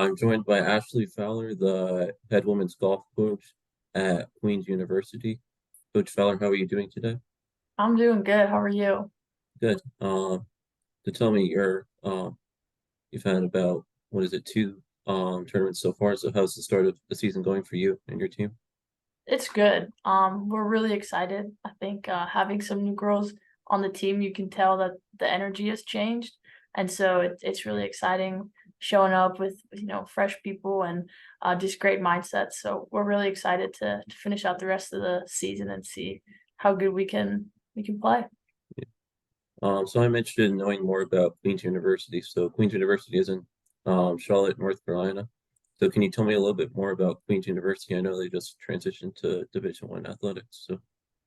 I'm joined by Ashley Fowler, the head women's golf coach at Queen's University. Coach Fowler, how are you doing today? I'm doing good. How are you? Good. To tell me you've had about what is it, two tournaments so far. So how's the start of the season going for you and your team? It's good. We're really excited. I think having some new girls on the team, you can tell that the energy has changed, and so it's really exciting showing up with fresh people and just great mindsets. So we're really excited to finish out the rest of the season and see how good we can play. So I'm interested in knowing more about Queen's University. So Queen's University is in Charlotte, North Carolina. So can you tell me a little bit more about Queen's University? I know they just transitioned to Division One athletics. So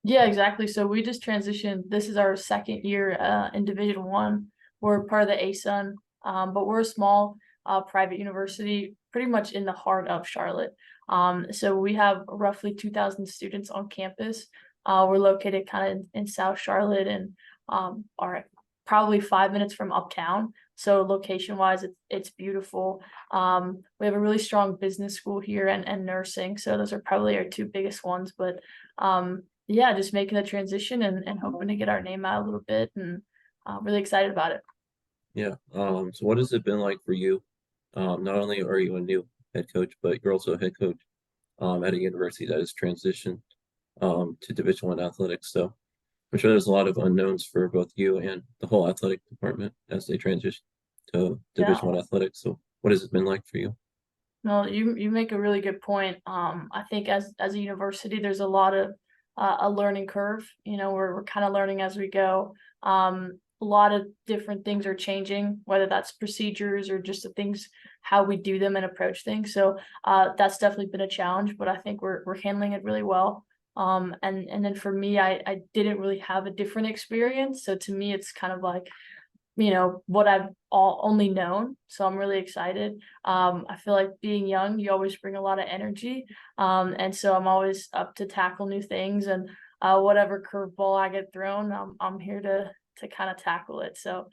Yeah, exactly. So we just transitioned. This is our second year in Division One. We're part of the ASUN, but we're a small private university, pretty much in the heart of Charlotte. So we have roughly 2,000 students on campus. We're located kind of in South Charlotte and are probably 5 minutes from uptown. So location wise, it's beautiful. We have a really strong business school here and nursing. So those are probably our two biggest ones. But yeah, just making the transition and hoping to get our name out a little bit and really excited about it. yeah. So what has it been like for you? Not only are you a new head coach, but you're also a head coach at a university that has transitioned to Division One athletics. So I'm sure there's a lot of unknowns for both you and the whole athletic department as they transition to Yeah. Division One athletics. So what has it been like for you? No, you make a really good point. I think as a university, there's a lot of a learning curve. We're kind of learning as we go. A lot of different things are changing, whether that's procedures or just the things how we do them and approach things. So that's definitely been a challenge, but I think we're handling it really well. And then for me, I didn't really have a different experience. So to me, it's kind of like what I've only known. So I'm really excited. I feel like being young, you always bring a lot of energy. And so I'm always up to tackle new things and whatever curveball I get thrown, I'm here to kind of tackle it. So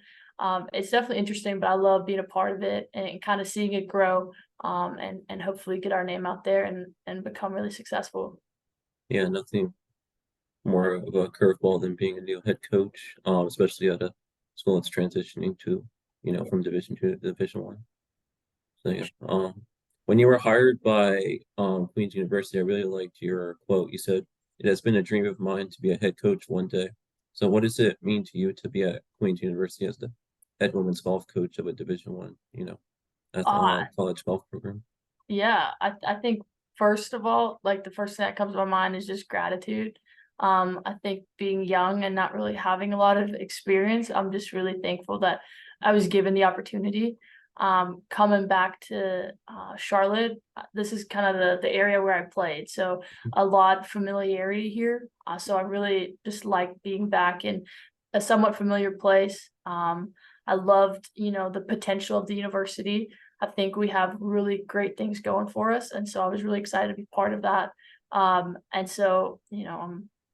it's definitely interesting, but I love being a part of it and kind of seeing it grow and hopefully get our name out there and become really successful. Yeah, nothing more of a curveball than being a new head coach, especially at a school that's transitioning to, from Division Two to Division One. So yeah. When you were hired by Queen's University, I really liked your quote. You said, "It has been a dream of mine to be a head coach one day." So what does it mean to you to be at Queen's University as the head women's golf coach of a Division One, Uh, college golf program? Yeah, I think first of all, like the first thing that comes to my mind is just gratitude. I think being young and not really having a lot of experience, I'm just really thankful that I was given the opportunity. Coming back to Charlotte, this is kind of the area where I played, so a lot of familiarity here. So I really just like being back in a somewhat familiar place. I loved, the potential of the university. I think we have really great things going for us, and so I was really excited to be part of that. And so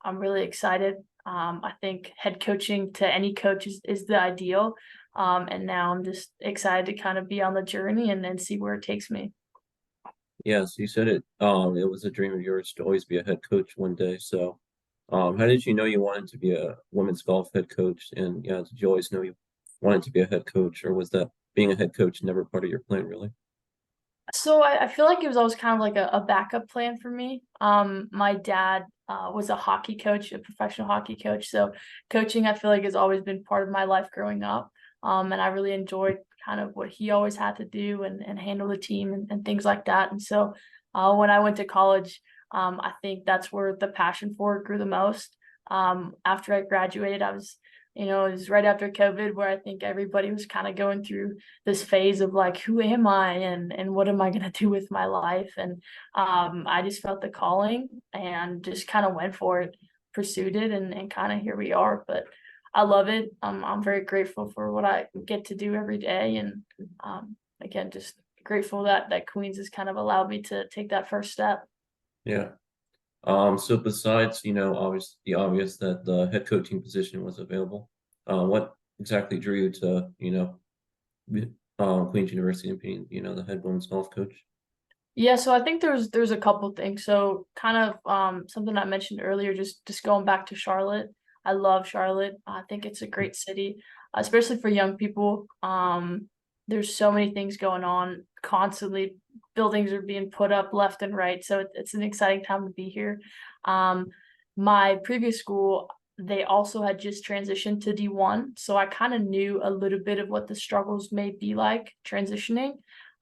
I'm really excited. I think head coaching to any coach is the ideal. And now I'm just excited to kind of be on the journey and then see where it takes me. Yes, you said it. It was a dream of yours to always be a head coach one day. So, how did you know you wanted to be a women's golf head coach? And yeah, did you always know you wanted to be a head coach, or was that being a head coach never part of your plan, really? So I feel like it was always kind of like a backup plan for me. My dad was a hockey coach, a professional hockey coach. So coaching, I feel like, has always been part of my life growing up. And I really enjoyed kind of what he always had to do and handle the team and things like that. And so when I went to college, I think that's where the passion for it grew the most. After I graduated, it was right after COVID where I think everybody was kind of going through this phase of like, who am I and what am I gonna do with my life? And I just felt the calling and just kind of went for it, pursued it, and kind of here we are. But I love it. I'm very grateful for what I get to do every day, and again, just grateful that Queens has kind of allowed me to take that first step. Yeah. So besides, the obvious that the head coaching position was available, what exactly drew you to, Queen's University and being, the head women's golf coach? Yeah, so I think there's a couple things. So kind of something I mentioned earlier, just going back to Charlotte. I love Charlotte. I think it's a great city, especially for young people. There's so many things going on constantly. Buildings are being put up left and right, so it's an exciting time to be here. Um, my previous school, they also had just transitioned to D1, so I kind of knew a little bit of what the struggles may be like transitioning.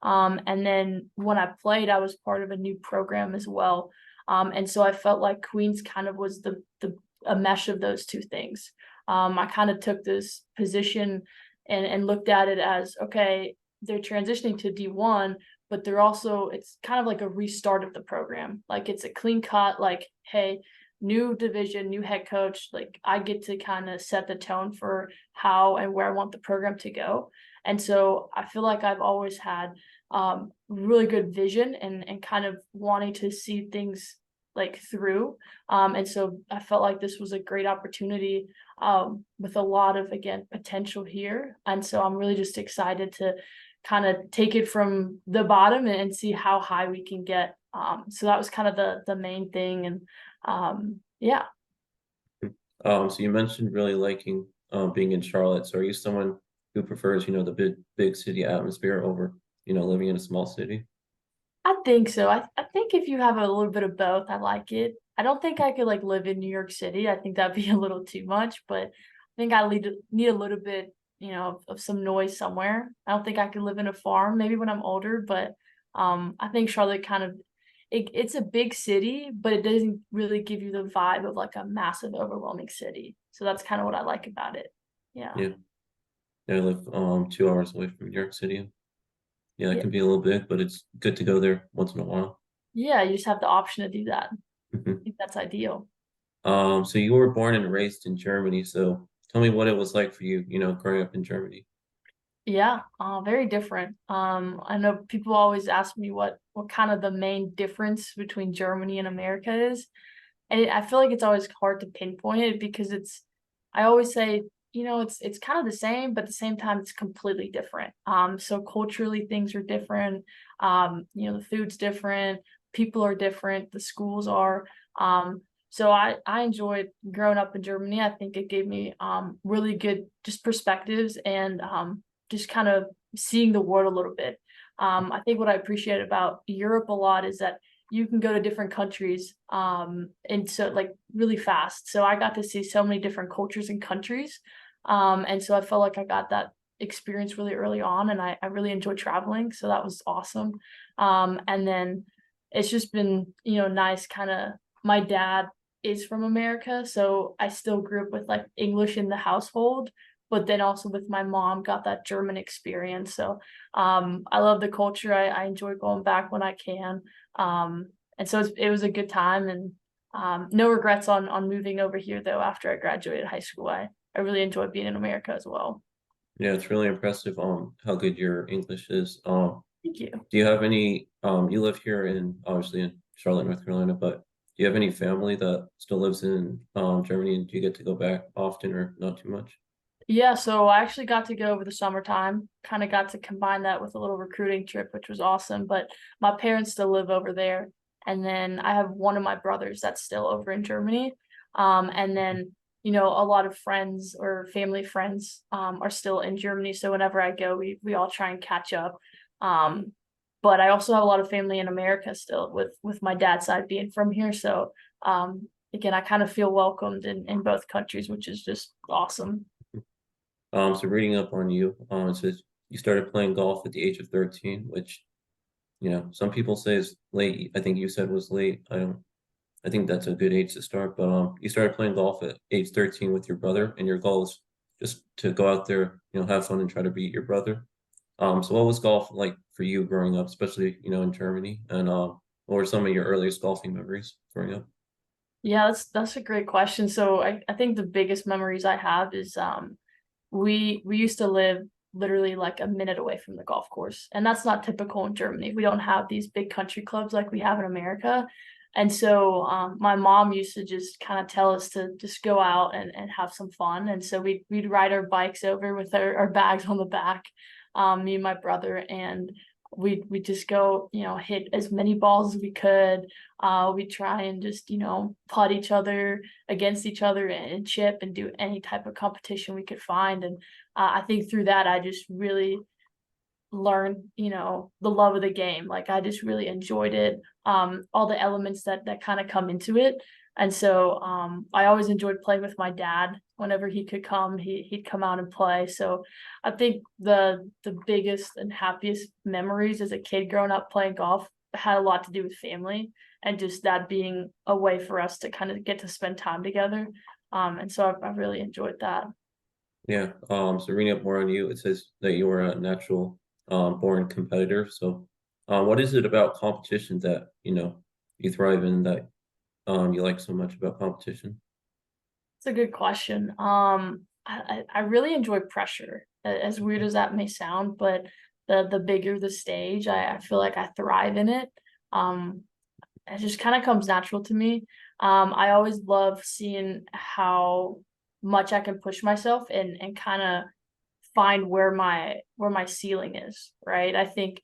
And then when I played, I was part of a new program as well. And so I felt like Queens kind of was the a mesh of those two things. I kind of took this position and looked at it as, okay, they're transitioning to D1, but they're also, it's kind of like a restart of the program. Like it's a clean cut, like, hey, new division, new head coach, like I get to kind of set the tone for how and where I want the program to go. And so I feel like I've always had really good vision and kind of wanting to see things like through. And so I felt like this was a great opportunity with a lot of, again, potential here. And so I'm really just excited to kind of take it from the bottom and see how high we can get. So that was kind of the main thing. And yeah. So you mentioned really liking being in Charlotte. So are you someone who prefers, the big city atmosphere over, living in a small city? I think so. I think if you have a little bit of both, I like it. I don't think I could like live in New York City. I think that'd be a little too much, but I think I need a little bit, of some noise somewhere. I don't think I could live in a farm, maybe when I'm older, but I think Charlotte kind of it's a big city, but it doesn't really give you the vibe of like a massive, overwhelming city. So that's kind of what I like about it. Yeah. Yeah. Yeah, I live 2 hours away from New York City. Yeah, it Yeah. can be a little big, but it's good to go there once in a while. Yeah, you just have the option to do that. I Mhm. think that's ideal. So you were born and raised in Germany. So tell me what it was like for you, growing up in Germany. Yeah, very different. I know people always ask me what kind of the main difference between Germany and America is, and I feel like it's always hard to pinpoint it because I always say, it's kind of the same, but at the same time, it's completely different. So culturally, things are different. The food's different, people are different, the schools are. So I enjoyed growing up in Germany. I think it gave me really good just perspectives and just kind of seeing the world a little bit. I think what I appreciate about Europe a lot is that you can go to different countries and so like really fast. So I got to see so many different cultures and countries. And so I felt like I got that experience really early on and I really enjoyed traveling. So that was awesome. And then it's just been, nice kind of my dad is from America. So I still grew up with like English in the household, but then also with my mom got that German experience. So I love the culture. I enjoy going back when I can. And so it was a good time and no regrets on moving over here though after I graduated high school. I really enjoyed being in America as well. Yeah, it's really impressive how good your English is. Thank you. Do you have any you live here in obviously in Charlotte, North Carolina, but do you have any family that still lives in Germany and do you get to go back often or not too much? Yeah, so I actually got to go over the summertime, kind of got to combine that with a little recruiting trip, which was awesome. But my parents still live over there. And then I have one of my brothers that's still over in Germany. And then, a lot of friends or family friends are still in Germany. So whenever I go, we all try and catch up. Um, but I also have a lot of family in America still with my dad's side being from here. So again, I kind of feel welcomed in both countries, which is just awesome. So reading up on you, it says you started playing golf at the age of 13, which, some people say is late. I think you said was late. I think that's a good age to start, but you started playing golf at age 13 with your brother, and your goal is just to go out there, have fun and try to beat your brother. So what was golf like for you growing up, especially, in Germany? And what were some of your earliest golfing memories growing up? Yeah, that's a great question. So I think the biggest memories I have is we used to live literally like a minute away from the golf course. And that's not typical in Germany. We don't have these big country clubs like we have in America. And so my mom used to just kind of tell us to just go out and have some fun. And so we'd ride our bikes over with our bags on the back. me and my brother, and we just go, hit as many balls as we could. We try and just, putt each other against each other and chip and do any type of competition we could find. And I think through that, I just really learned, the love of the game. Like I just really enjoyed it. All the elements that kind of come into it. And so I always enjoyed playing with my dad. Whenever he could come, he'd come out and play. So I think the biggest and happiest memories as a kid growing up playing golf had a lot to do with family and just that being a way for us to kind of get to spend time together. And so I really enjoyed that. Yeah. So reading up more on you, it says that you are a natural born competitor. So what is it about competition that, you thrive in, that you like so much about competition? It's a good question. I really enjoy pressure, as weird as that may sound, but the bigger the stage, I feel like I thrive in it. Um, it just kind of comes natural to me. I always love seeing how much I can push myself and kind of find where my ceiling is, right? I think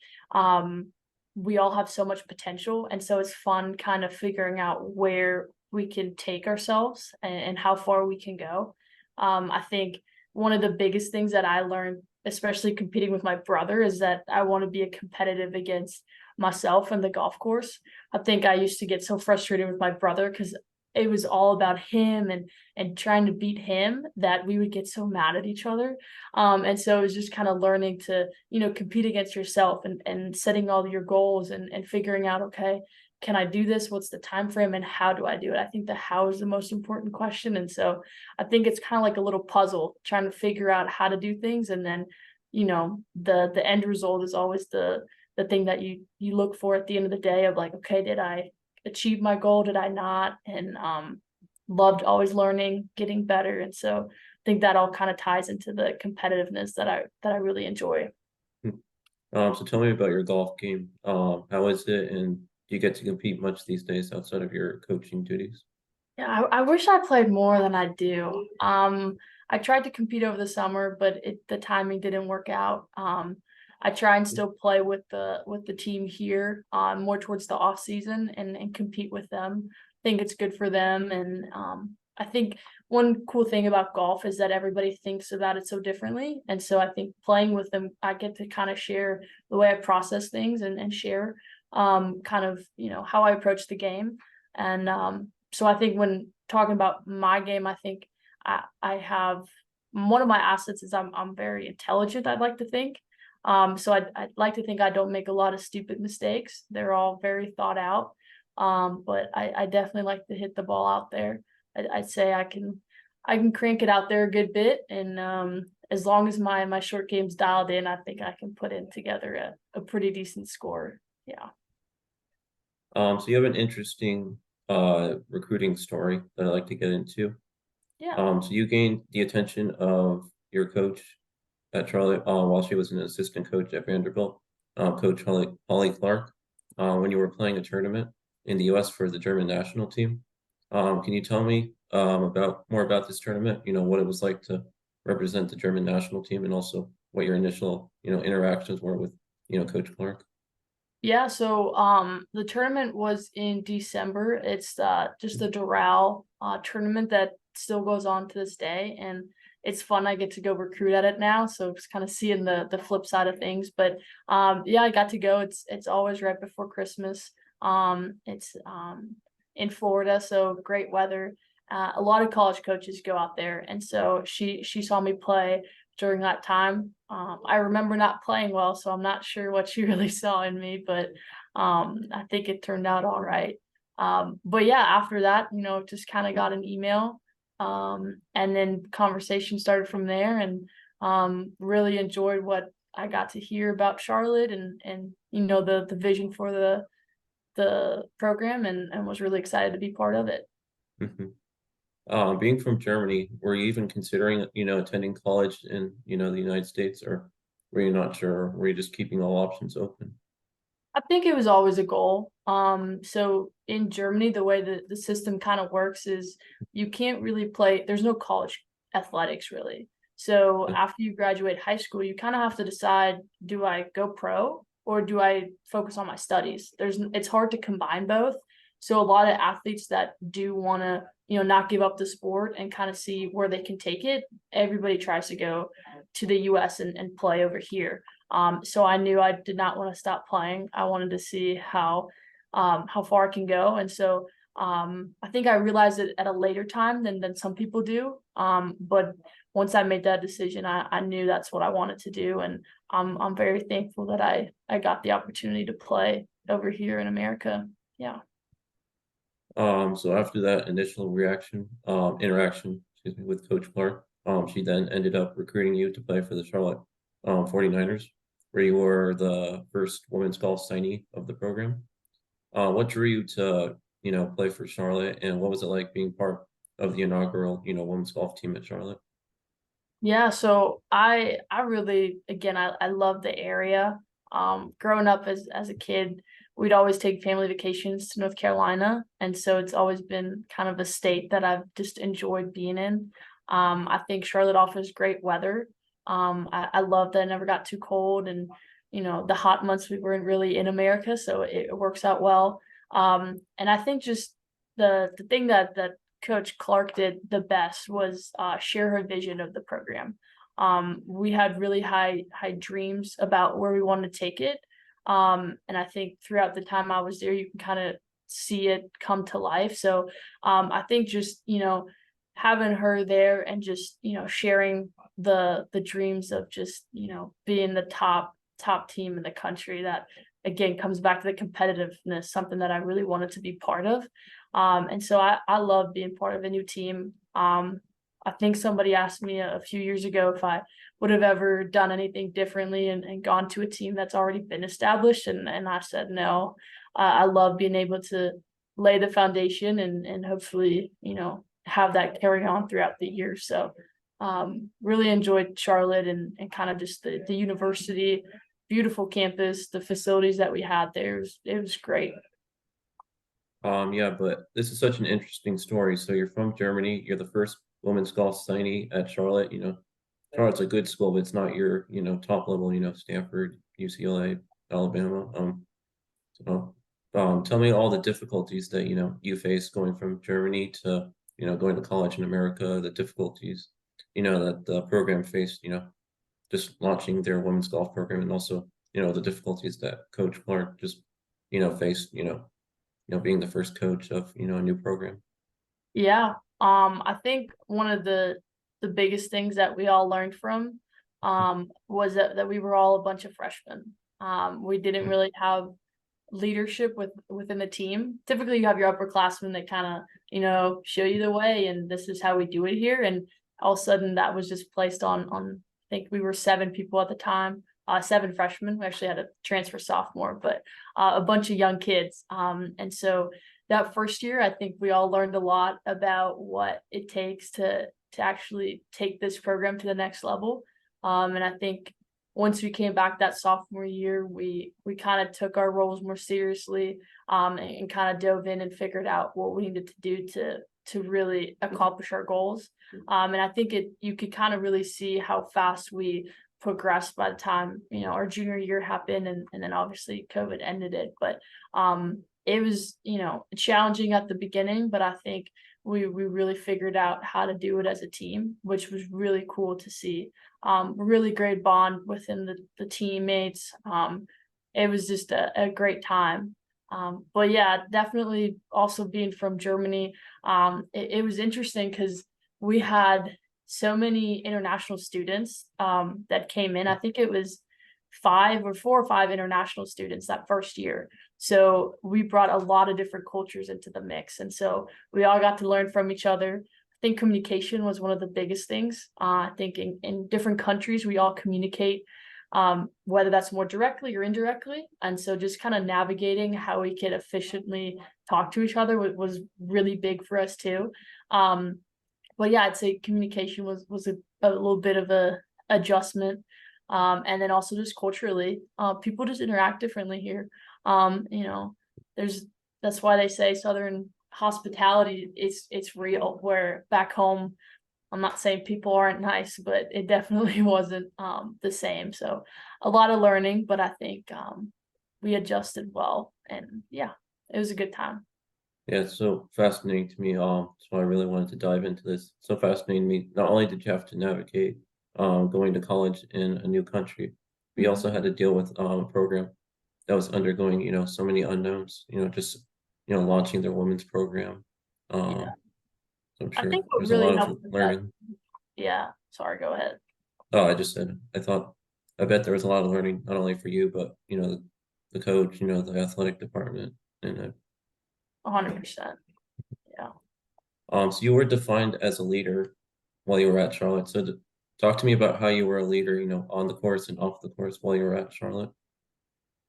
we all have so much potential, and so it's fun kind of figuring out where we can take ourselves and how far we can go. I think one of the biggest things that I learned, especially competing with my brother, is that I want to be a competitive against myself and the golf course. I think I used to get so frustrated with my brother because it was all about him and trying to beat him that we would get so mad at each other. And so it was just kind of learning to, compete against yourself and setting all your goals and figuring out, okay, can I do this? What's the time frame and how do I do it? I think the how is the most important question. And so I think it's kind of like a little puzzle trying to figure out how to do things. And then, the end result is always the thing that you look for at the end of the day of like, okay, did I achieve my goal? Did I not? And loved always learning, getting better. And so I think that all kind of ties into the competitiveness that I really enjoy. Hmm. So tell me about your golf game. How is it, and do you get to compete much these days outside of your coaching duties? Yeah, I wish I played more than I do. I tried to compete over the summer, but the timing didn't work out. I try and still play with the team here, more towards the off season and compete with them. I think it's good for them, and I think one cool thing about golf is that everybody thinks about it so differently, and so I think playing with them, I get to kind of share the way I process things and share kind of how I approach the game, and so I think when talking about my game, I think I have one of my assets is I'm very intelligent, I'd like to think. So I'd like to think I don't make a lot of stupid mistakes. They're all very thought out. But I definitely like to hit the ball out there. I'd say I can crank it out there a good bit, and as long as my short game's dialed in, I think I can put in together a pretty decent score. Yeah. So you have an interesting recruiting story that I'd like to get into. Yeah. So you gained the attention of your coach at Charlotte while she was an assistant coach at Vanderbilt, Coach Holly Clark, when you were playing a tournament in the U.S. for the German national team. Can you tell me about more about this tournament? What it was like to represent the German national team, and also what your initial interactions were with Coach Clark. Yeah, so the tournament was in December. It's just a Doral tournament that still goes on to this day, and it's fun. I get to go recruit at it now, so just kind of seeing the flip side of things. But yeah, I got to go. It's always right before Christmas. It's in Florida, so great weather. A lot of college coaches go out there, and so she saw me play during that time. I remember not playing well, so I'm not sure what she really saw in me, but I think it turned out all right. But yeah, after that, just kind of got an email, and then conversation started from there, and really enjoyed what I got to hear about Charlotte and the vision for the program, and was really excited to be part of it. Mhm. Being from Germany, were you even considering, attending college in, the United States, or were you not sure? Or were you just keeping all options open? I think it was always a goal. So in Germany, the way that the system kind of works is you can't really play, there's no college athletics really. So Yeah. after you graduate high school, you kind of have to decide, do I go pro or do I focus on my studies? It's hard to combine both. So a lot of athletes that do want to, not give up the sport and kind of see where they can take it, everybody tries to go to the US and play over here. So I knew I did not want to stop playing. I wanted to see how far I can go. And so I think I realized it at a later time than some people do. But once I made that decision, I knew that's what I wanted to do. And I'm very thankful that I got the opportunity to play over here in America. Yeah. So after that initial interaction, excuse me, with Coach Clark, she then ended up recruiting you to play for the Charlotte 49ers, where you were the first women's golf signee of the program. What drew you to, play for Charlotte, and what was it like being part of the inaugural, women's golf team at Charlotte? Yeah, so I really, again, I love the area. Growing up as a kid, we'd always take family vacations to North Carolina, and so it's always been kind of a state that I've just enjoyed being in. I think Charlotte offers great weather. I love that it never got too cold, and the hot months we weren't really in America, so it works out well. And I think just the thing that Coach Clark did the best was share her vision of the program. We had really high dreams about where we wanted to take it, and I think throughout the time I was there, you can kind of see it come to life. So I think just having her there and just sharing the dreams of just being the top team in the country, that again comes back to the competitiveness, something that I really wanted to be part of. And so I love being part of a new team. I think somebody asked me a few years ago if I would have ever done anything differently and gone to a team that's already been established. And I said no. I love being able to lay the foundation and hopefully, have that carry on throughout the year. So really enjoyed Charlotte and kind of just the university, beautiful campus, the facilities that we had there. It was great. Yeah, but this is such an interesting story. So you're from Germany. You're the first women's golf signee at Charlotte. Charlotte's a good school, but it's not your, top level, Stanford, UCLA, Alabama. So, tell me all the difficulties that, you face going from Germany to, going to college in America, the difficulties, that the program faced, just launching their women's golf program, and also, the difficulties that Coach Clark just, faced, being the first coach of, a new program. Yeah. I think one of the biggest things that we all learned from was that we were all a bunch of freshmen. We didn't really have leadership within the team. Typically you have your upperclassmen that kind of, show you the way and this is how we do it here. And all of a sudden that was just placed on I think we were 7 people at the time, 7 freshmen. We actually had a transfer sophomore, but a bunch of young kids. And so that first year, I think we all learned a lot about what it takes to actually take this program to the next level. And I think once we came back that sophomore year, we kind of took our roles more seriously, and kind of dove in and figured out what we needed to do to really accomplish our goals. And I think you could kind of really see how fast we progressed by the time our junior year happened, and then obviously COVID ended it. But it was challenging at the beginning, but I think we really figured out how to do it as a team, which was really cool to see. Really great bond within the teammates. It was just a great time. But yeah, definitely also being from Germany, it was interesting because we had so many international students that came in. I think it was 4 or 5 international students that first year. So we brought a lot of different cultures into the mix. And so we all got to learn from each other. I think communication was one of the biggest things. I think in different countries, we all communicate, whether that's more directly or indirectly. And so just kind of navigating how we could efficiently talk to each other was really big for us too. But yeah, I'd say communication was a little bit of a adjustment. And then also just culturally, people just interact differently here. You know, there's that's why they say Southern hospitality it's real. Where back home, I'm not saying people aren't nice, but it definitely wasn't the same. So a lot of learning, but I think we adjusted well, and yeah, it was a good time. Yeah, it's so fascinating to me. So I really wanted to dive into this. So fascinating to me. Not only did you have to navigate going to college in a new country, we also Mhm. had to deal with a program that was undergoing, so many unknowns, just launching their women's program. Yeah, So I'm I sure think what there's a really lot of helped with that. learning. Yeah, sorry, go ahead. Oh, I just said I thought I bet there was a lot of learning, not only for you, but the coach, the athletic department, and 100%. Yeah. so you were defined as a leader while you were at Charlotte. So talk to me about how you were a leader, on the course and off the course while you were at Charlotte.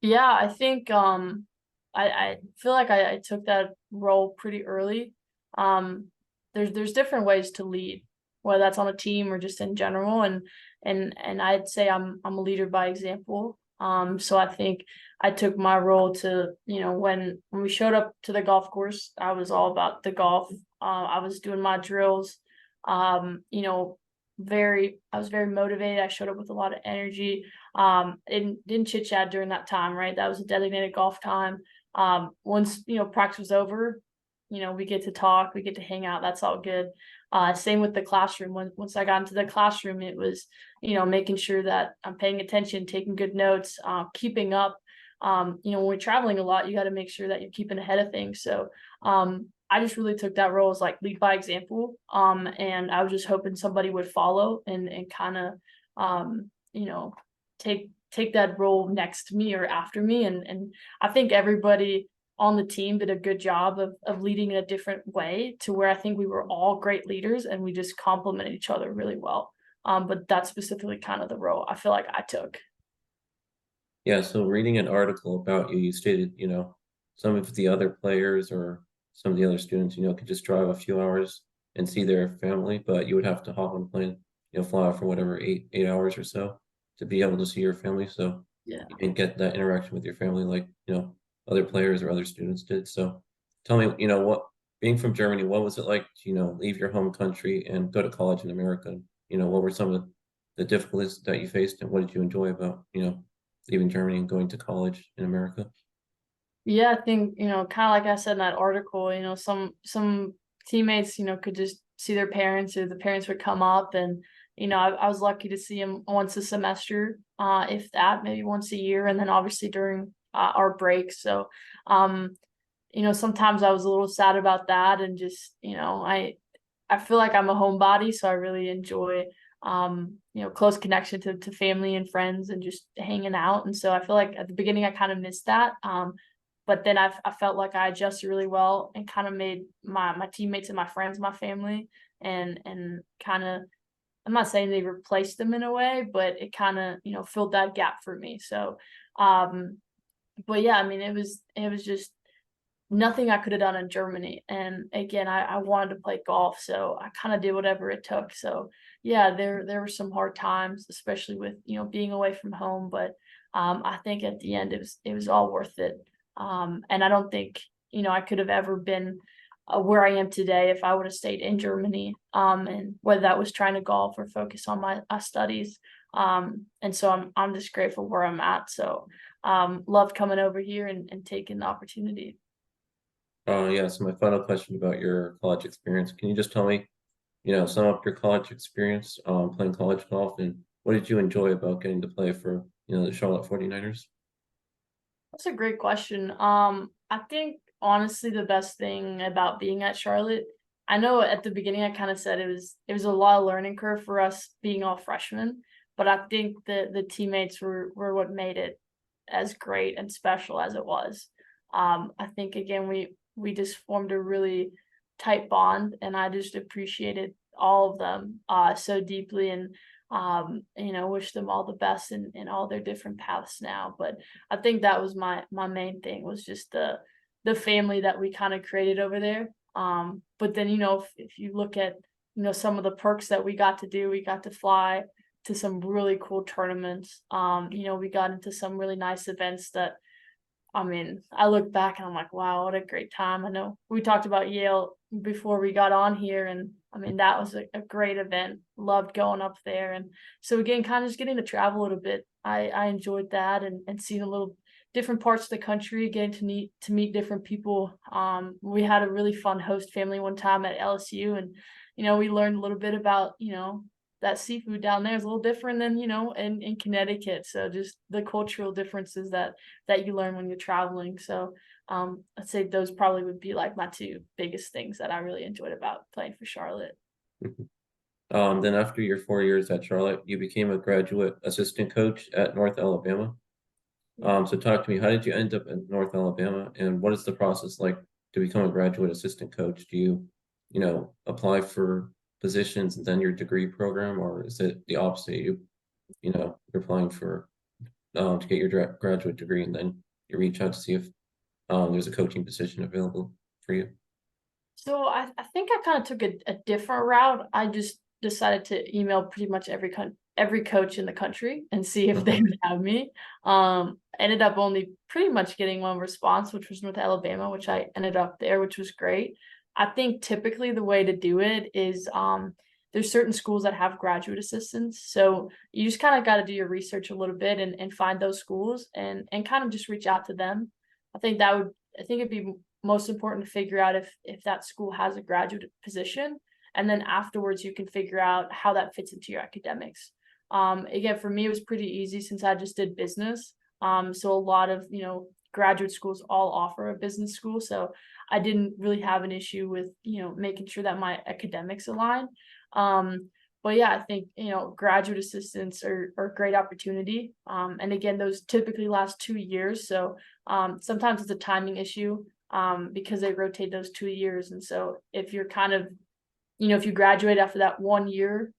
Yeah, I think I feel like I took that role pretty early. Um there's different ways to lead, whether that's on a team or just in general, and I'd say I'm a leader by example. So I think I took my role to, when we showed up to the golf course, I was all about the golf. I was doing my drills. I was very motivated. I showed up with a lot of energy, and didn't chit chat during that time, right? That was a designated golf time. Once, practice was over, we get to talk, we get to hang out. That's all good. Same with the classroom. Once I got into the classroom, it was, making sure that I'm paying attention, taking good notes, keeping up. When we're traveling a lot, you got to make sure that you're keeping ahead of things. So, I just really took that role as like lead by example. And I was just hoping somebody would follow and kind of, you know, take that role next to me or after me. And I think everybody on the team did a good job of leading in a different way, to where I think we were all great leaders and we just complemented each other really well. But that's specifically kind of the role I feel like I took. Yeah, so reading an article about you, you stated, some of the other players or some of the other students, could just drive a few hours and see their family, but you would have to hop on a plane, fly out for whatever 8 hours or so to be able to see your family. So Yeah. you didn't get that interaction with your family like, other players or other students did. So tell me, being from Germany, what was it like to, leave your home country and go to college in America? What were some of the difficulties that you faced and what did you enjoy about, leaving Germany and going to college in America? Yeah, I think, kind of like I said in that article, some teammates, could just see their parents, or the parents would come up, and I was lucky to see them once a semester, if that, maybe once a year, and then obviously during our breaks. So, um, sometimes I was a little sad about that, and just, I feel like I'm a homebody, so I really enjoy close connection to family and friends and just hanging out. And so I feel like at the beginning I kind of missed that. But then I felt like I adjusted really well and kind of made my teammates and my friends my family, and kind of, I'm not saying they replaced them in a way, but it kind of, filled that gap for me. So but yeah, I mean, it was just nothing I could have done in Germany. And again, I wanted to play golf, so I kind of did whatever it took. So yeah, there were some hard times, especially with, being away from home, but I think at the end it was all worth it. And I don't think, I could have ever been where I am today if I would have stayed in Germany. And whether that was trying to golf or focus on my studies. And so I'm just grateful where I'm at. So loved coming over here and taking the opportunity. Yeah, so my final question about your college experience. Can you just tell me, sum up your college experience playing college golf and what did you enjoy about getting to play for, the Charlotte 49ers? That's a great question. I think honestly the best thing about being at Charlotte, I know at the beginning I kind of said it was a lot of learning curve for us being all freshmen, but I think the teammates were what made it as great and special as it was. I think again we just formed a really tight bond, and I just appreciated all of them so deeply, and wish them all the best in all their different paths now. But I think that was my main thing, was just the family that we kind of created over there. But then, if you look at, some of the perks that we got to do, we got to fly to some really cool tournaments. We got into some really nice events that I mean, I look back and I'm like, wow, what a great time. I know we talked about Yale before we got on here, and I mean, that was a great event. Loved going up there. And so, again, kind of just getting to travel a little bit. I enjoyed that, and seeing a little different parts of the country, getting to meet different people. We had a really fun host family one time at LSU, and we learned a little bit about that seafood down there is a little different than in Connecticut. So just the cultural differences that you learn when you're traveling. So I'd say those probably would be like my two biggest things that I really enjoyed about playing for Charlotte. Mhm. Then after your 4 years at Charlotte, you became a graduate assistant coach at North Alabama. Yeah. So talk to me, how did you end up at North Alabama, and what is the process like to become a graduate assistant coach? Do you apply for positions and then your degree program, or is it the opposite? You're applying for to get your graduate degree, and then you reach out to see if there's a coaching position available for you. So I think I kind of took a different route. I just decided to email pretty much every coach in the country and see if they Okay. would have me. Ended up only pretty much getting one response, which was North Alabama, which I ended up there, which was great. I think typically the way to do it is there's certain schools that have graduate assistants. So you just kind of got to do your research a little bit and find those schools and kind of just reach out to them. I think it'd be most important to figure out if that school has a graduate position, and then afterwards you can figure out how that fits into your academics. Again, for me it was pretty easy since I just did business. So a lot of graduate schools all offer a business school, so I didn't really have an issue with making sure that my academics align. But yeah, I think graduate assistants are a great opportunity. And again, those typically last 2 years, so sometimes it's a timing issue because they rotate those 2 years. And so if you're kind of, if you graduate after that 1 year,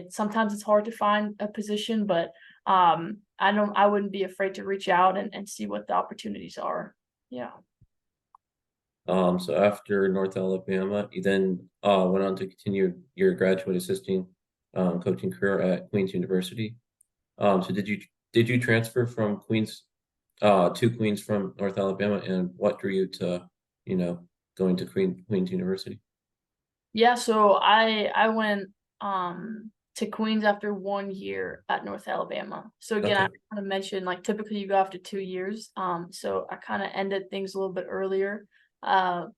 sometimes it's hard to find a position, but I wouldn't be afraid to reach out and see what the opportunities are. Yeah. So after North Alabama, you then went on to continue your graduate assisting coaching career at Queen's University. So did you transfer from Queens to Queens from North Alabama, and what drew you to you know going to Queens University? Yeah, so I went to Queens after 1 year at North Alabama. So again, I Okay. kind of mentioned like typically you go after 2 years. So I kind of ended things a little bit earlier.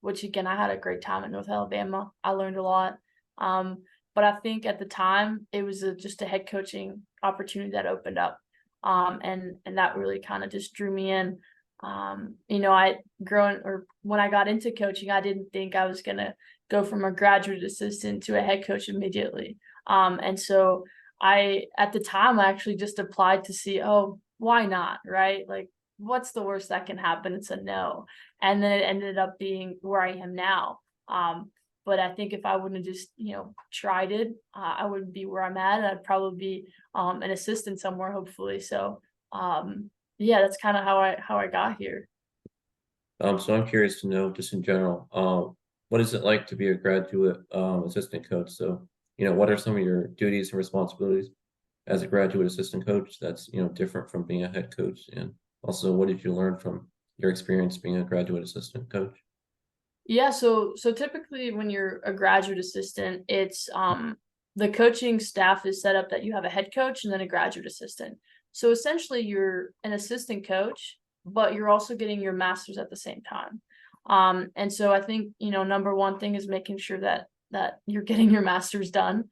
Which again I had a great time at North Alabama. I learned a lot. Um, but I think at the time it was just a head coaching opportunity that opened up. And that really kind of just drew me in. I growing or when I got into coaching, I didn't think I was gonna go from a graduate assistant to a head coach immediately. And so at the time, I actually just applied to see, oh, why not? Right? Like, what's the worst that can happen? It's a no. And then it ended up being where I am now. But I think if I wouldn't have just, tried it, I wouldn't be where I'm at. I'd probably be an assistant somewhere, hopefully. So, yeah, that's kind of how I got here. So I'm curious to know, just in general, what is it like to be a graduate assistant coach? So, what are some of your duties and responsibilities as a graduate assistant coach that's, different from being a head coach? And also, what did you learn from your experience being a graduate assistant coach? Yeah, so typically when you're a graduate assistant, it's the coaching staff is set up that you have a head coach and then a graduate assistant. So essentially you're an assistant coach, but you're also getting your master's at the same time. And so I think, number one thing is making sure that you're getting your master's done.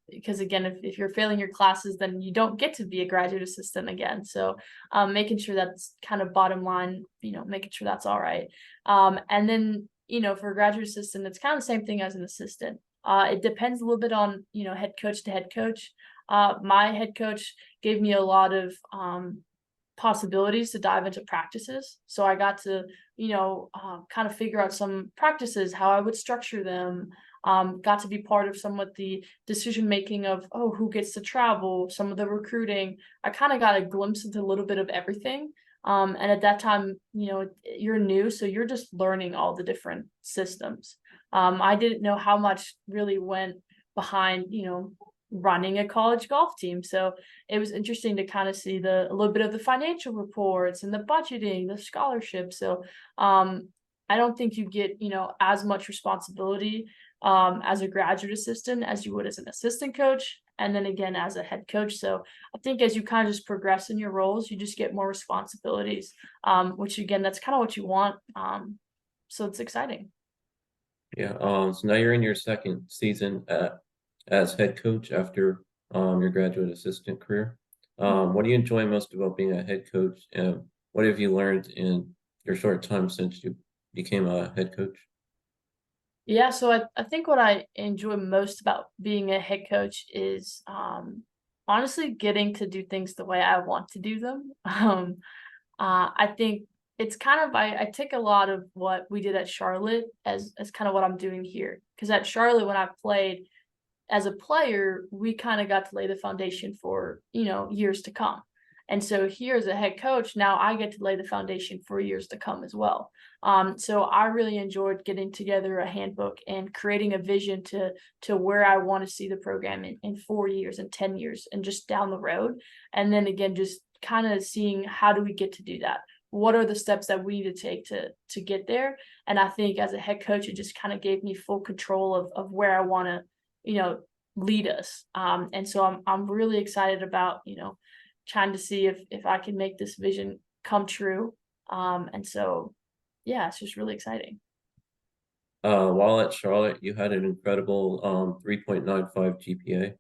Because again, if you're failing your classes, then you don't get to be a graduate assistant again. So making sure that's kind of bottom line, making sure that's all right. And then, for a graduate assistant, it's kind of the same thing as an assistant. It depends a little bit on, head coach to head coach. My head coach gave me a lot of possibilities to dive into practices. So I got to, kind of figure out some practices, how I would structure them. Got to be part of some of the decision making of, oh, who gets to travel, some of the recruiting. I kind of got a glimpse into a little bit of everything. And at that time, you're new, so you're just learning all the different systems. I didn't know how much really went behind, running a college golf team. So it was interesting to kind of see a little bit of the financial reports and the budgeting, the scholarship. So I don't think you get, as much responsibility as a graduate assistant as you would as an assistant coach. And then again, as a head coach. So I think as you kind of just progress in your roles, you just get more responsibilities, which again, that's kind of what you want. So it's exciting. Yeah. So now you're in your second season as head coach after your graduate assistant career. What do you enjoy most about being a head coach, and what have you learned in your short time since you became a head coach? Yeah, so I think what I enjoy most about being a head coach is honestly getting to do things the way I want to do them. I think it's kind of I take a lot of what we did at Charlotte as kind of what I'm doing here. Because at Charlotte, when I played as a player, we kind of got to lay the foundation for, years to come. And so here as a head coach, now I get to lay the foundation for years to come as well. So I really enjoyed getting together a handbook and creating a vision to where I want to see the program in 4 years and 10 years and just down the road. And then again, just kind of seeing how do we get to do that? What are the steps that we need to take to get there? And I think as a head coach, it just kind of gave me full control of where I want to you know, lead us. And so I'm really excited about, trying to see if I can make this vision come true. And so yeah, it's just really exciting. While at Charlotte, you had an incredible 3.95 GPA.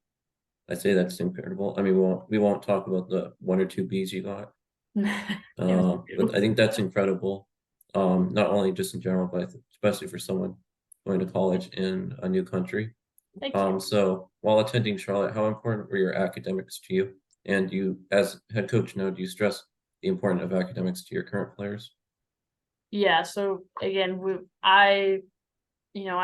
I say that's incredible. I mean, we won't talk about the one or two Bs you got. Thank But you. I think that's incredible. Not only just in general, but especially for someone going to college in a new country. Thank you. So while attending Charlotte, how important were your academics to you? And as head coach now, do you stress the importance of academics to your current players? Yeah, so again, I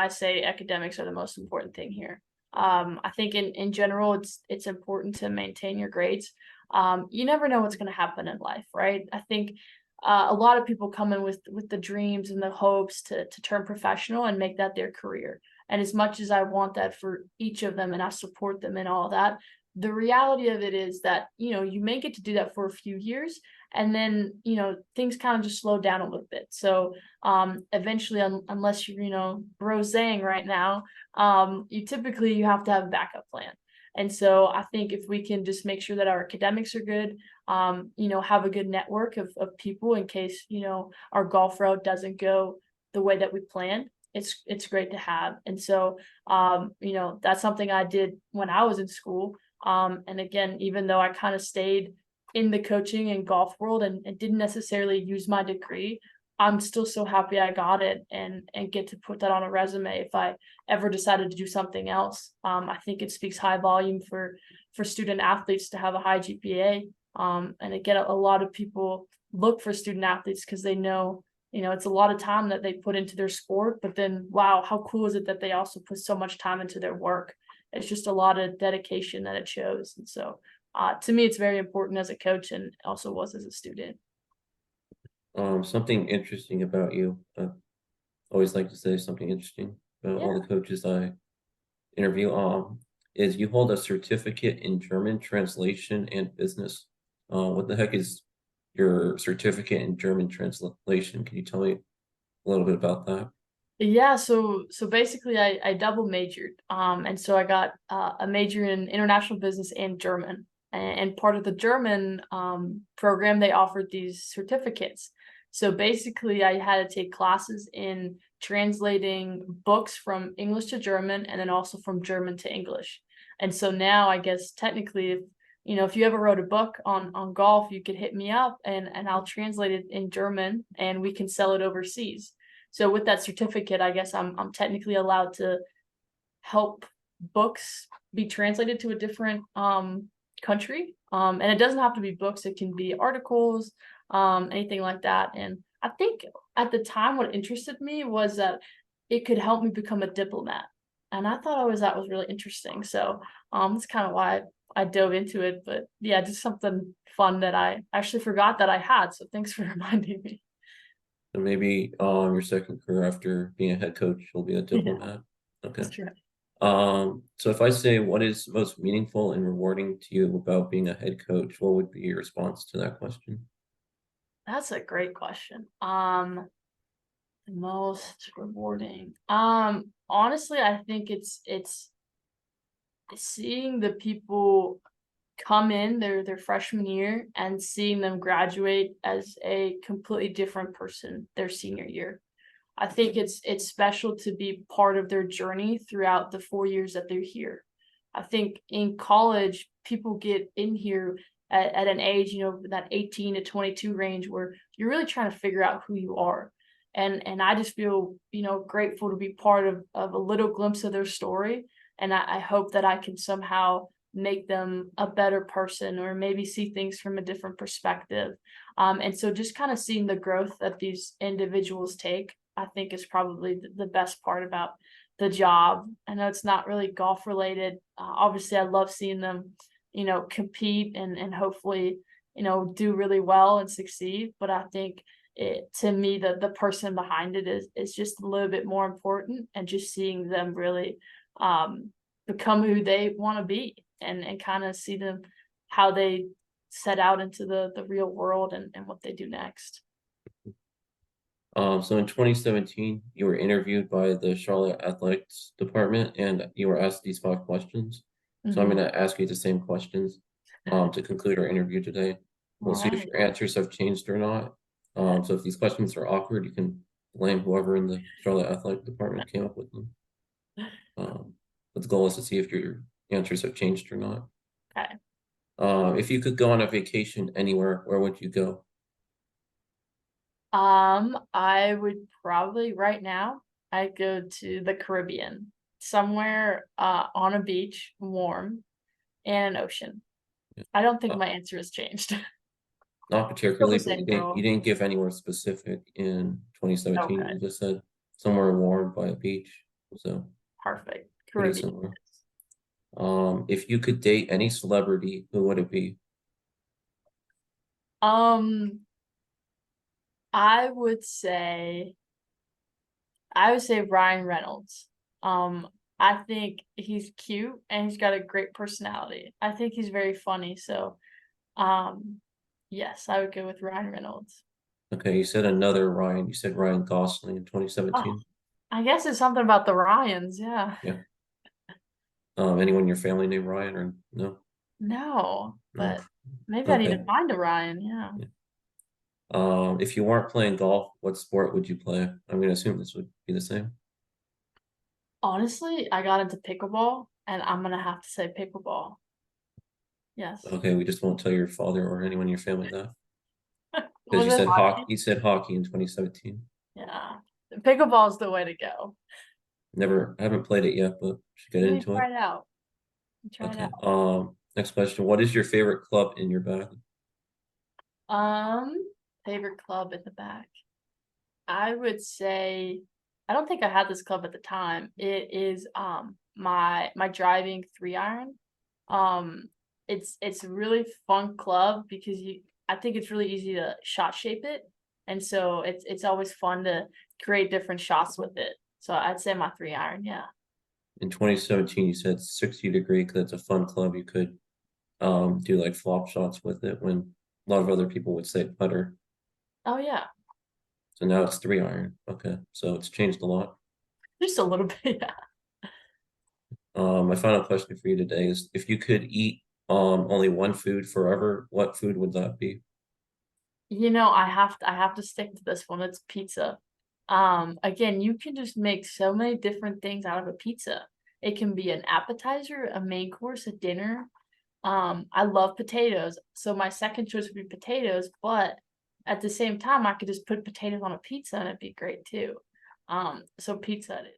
say academics are the most important thing here. I think in general, it's important to maintain your grades. You never know what's going to happen in life, right? I think a lot of people come in with the dreams and the hopes to turn professional and make that their career. And as much as I want that for each of them, and I support them in all that, the reality of it is that you may get to do that for a few years, and then things kind of just slow down a little bit. So eventually unless you're broseing right now, you have to have a backup plan. And so I think if we can just make sure that our academics are good, have a good network of people in case our golf route doesn't go the way that we planned, it's great to have. And so that's something I did when I was in school. And again, even though I kind of stayed in the coaching and golf world and didn't necessarily use my degree, I'm still so happy I got it and get to put that on a resume if I ever decided to do something else. I think it speaks high volume for student athletes to have a high GPA. And again, a lot of people look for student athletes because they know, it's a lot of time that they put into their sport, but then, wow, how cool is it that they also put so much time into their work? It's just a lot of dedication that it shows. And so to me, it's very important as a coach and also was as a student. Something interesting about you. Always like to say something interesting about all Yeah. the coaches I interview. Is you hold a certificate in German translation and business. What the heck is your certificate in German translation? Can you tell me a little bit about that? Yeah, so basically I double majored. And so I got a major in international business and German. And part of the German program, they offered these certificates. So basically I had to take classes in translating books from English to German and then also from German to English. And so now I guess technically if you ever wrote a book on golf, you could hit me up and I'll translate it in German and we can sell it overseas. So with that certificate, I guess I'm technically allowed to help books be translated to a different country. And it doesn't have to be books, it can be articles, anything like that. And I think at the time what interested me was that it could help me become a diplomat. And I thought always that was really interesting. So that's kind of why I dove into it. But yeah, just something fun that I actually forgot that I had. So thanks for reminding me. So maybe your second career after being a head coach, you'll be a Yeah, diplomat. Okay. that's true. So if I say what is most meaningful and rewarding to you about being a head coach, what would be your response to that question? That's a great question. The most rewarding. Honestly, I think it's seeing the people come in their freshman year and seeing them graduate as a completely different person their senior year. I think it's special to be part of their journey throughout the 4 years that they're here. I think in college, people get in here at an age, that 18 to 22 range where you're really trying to figure out who you are. And I just feel, grateful to be part of a little glimpse of their story. And I hope that I can somehow make them a better person or maybe see things from a different perspective. And so just kind of seeing the growth that these individuals take, I think is probably the best part about the job. I know it's not really golf related. Obviously, I love seeing them, compete and hopefully, do really well and succeed. But I think to me, the person behind it is just a little bit more important, and just seeing them really um, become who they want to be, and kind of see them how they set out into the real world, and what they do next. So in 2017, you were interviewed by the Charlotte Athletics Department and you were asked these 5 questions. So I'm going Hmm. to ask you the same questions to conclude our interview today. All We'll see if right. your answers have changed or not. So if these questions are awkward, you can blame whoever in the Charlotte Athletic Department came up with them. Um, but the goal is to see if your answers have changed or not. Okay. If you could go on a vacation anywhere, where would you go? I would probably right now I'd go to the Caribbean, somewhere on a beach, warm, and an ocean. I don't think Uh, my answer has changed. Not Still particularly, the but you same didn't you girl. didn't give anywhere specific in 2017. Okay, You just said somewhere warm by a beach. So perfect. pretty Caribbean. similar. If you could date any celebrity, who would it be? Um, I would say I would say Ryan Reynolds. Um, I think he's cute and he's got a great personality. I think he's very funny. So, yes, I would go with Ryan Reynolds. Okay, you said another Ryan. You said Ryan Gosling in Oh, 2017. I guess it's something about the Ryans. Yeah. Yeah. Anyone in your family named Ryan or no? No, No. but maybe I need to Okay. find a Ryan. Yeah. Yeah. If you weren't playing golf, what sport would you play? I'm gonna assume this would be the same. Honestly, I got into pickleball, and I'm gonna have to say pickleball. Yes. Okay, we just won't tell your father or anyone in your family that because Was it hockey? You said hockey in 2017. Yeah. Pickleball is the way to go. I haven't played it yet, but should get You need to into it. try it out. Try it Okay. out. Next question. What is your favorite club in your bag? Um, Favorite club in the back. I would say I don't think I had this club at the time. It is my driving 3 iron. Um, it's a really fun club because you I think it's really easy to shot shape it. And so it's always fun to create different shots with it. So I'd say my 3 iron, yeah. In 2017, you said 60 degree because it's a fun club. You could do like flop shots with it when a lot of other people would say putter. Oh yeah. So now it's 3 iron. Okay. So it's changed a lot. Just a little bit, yeah. My final question for you today is if you could eat only one food forever, what food would that be? I have to stick to this one. It's pizza. Again, you can just make so many different things out of a pizza. It can be an appetizer, a main course, a dinner. I love potatoes, so my second choice would be potatoes, but at the same time, I could just put potatoes on a pizza and it'd be great too. So pizza it is.